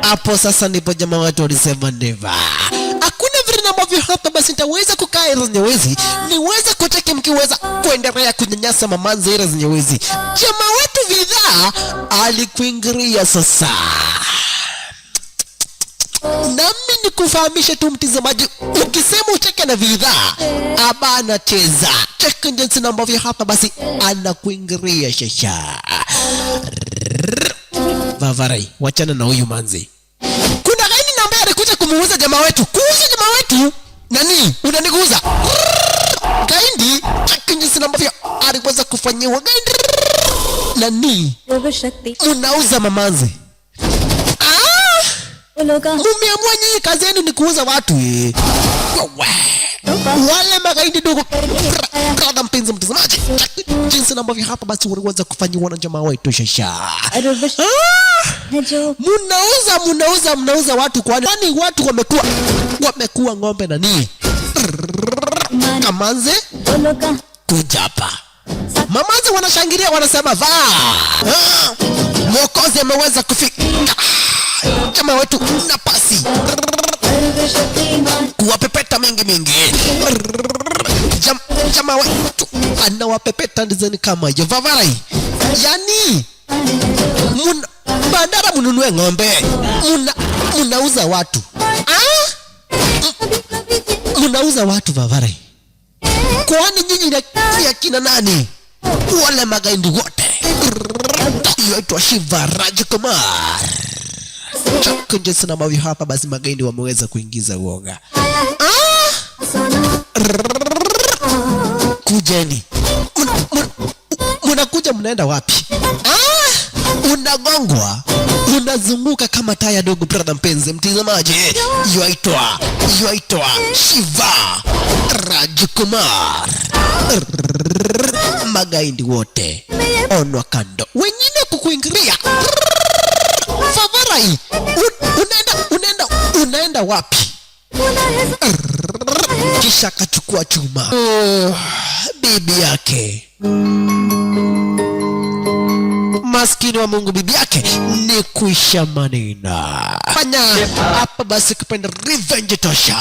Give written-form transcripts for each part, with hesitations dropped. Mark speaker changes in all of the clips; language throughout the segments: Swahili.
Speaker 1: Hapo sasa ndipo jamaa watu walisema neva. Hakuna vile ambavyo hapa basi nitaweza kukaa ile Nyewezi. Niweza kutaki mkiweza kuendelea kunyanyasa mamanzi ile Nyewezi. Jamaa wetu Vidhaa alikuingilia sasa. Nami nikufahamisha tu mtazamaji, ukisema ucheke na Vidhaa aba anacheza. Cheka jinsi ambavyo hapa basi anakuingilia shasha. Vavarai, wachana na huyu manzi. Kuna gani na ambaye alikuja kumuuza jamaa wetu? Kuuza jamaa wetu? Nani? Unaniguza? Gaindi, cheka jinsi ambavyo aliweza kufanyiwa gaindi. Nani? Unauza mamanzi. Mumeamua nyinyi kazi yenu ni kuuza watu. Wale magaidi dogo. Brother mpenzi mtazamaji, jinsi ambavyo hapa basi waliweza kufanyiwa na jamaa wetu shasha. Mnauza watu kwani watu wamekuwa ng'ombe nani? Kamanze kuja hapa. Mamanze wanashangilia wanasema Mwokozi ameweza kufika. Jamaa wetu na pasi kuwapepeta mingi. Jamaa wetu anawapepeta ndizani kama ya Vavarai. Yani bandara mununue ng'ombe. Munauza watu. Munauza watu Vavarai. Kwani nyinyi ya kina nani? Wale magaindi wote. Yaitwa Shiva Rajkumar. Chakanje sana ambavyo hapa basi magaindi wameweza kuingiza uoga. Kujeni. Munakuja mnaenda wapi? Unagongwa. Unazunguka kama taya dogo brother mpenzi mtazamaji. Yaitwa Shiva Rajkumar. Magaindi wote onwa kando. Wengine kukuingilia. Vavarai, unaenda wapi? Kisha kachukua chuma. Bibi yake. Maskini wa Mungu, bibi yake ni kuisha manina. Fanya hapa basi kupenda revenge tosha.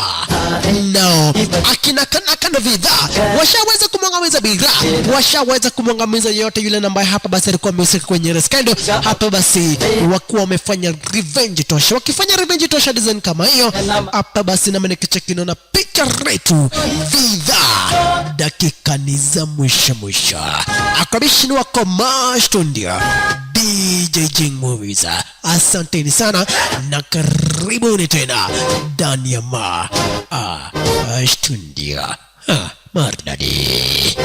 Speaker 1: No, akina kana Vidhaa washaweza kumwangamiza Bidhaa, washaweza kumwangamiza yote yule ambaye hapa basi alikuwa amehusika kwenye skendo. Hapa basi wakuwa wamefanya revenge tosha. Wakifanya revenge tosha design kama hiyo, hapa basi na mimi kicheki na picha retu Vidhaa dakika ni za mwisho. Akabishi wako Mastundia DJ Jing Movies. Asanteni sana na karibuni tena ndani ya Mastundia. Maridadi.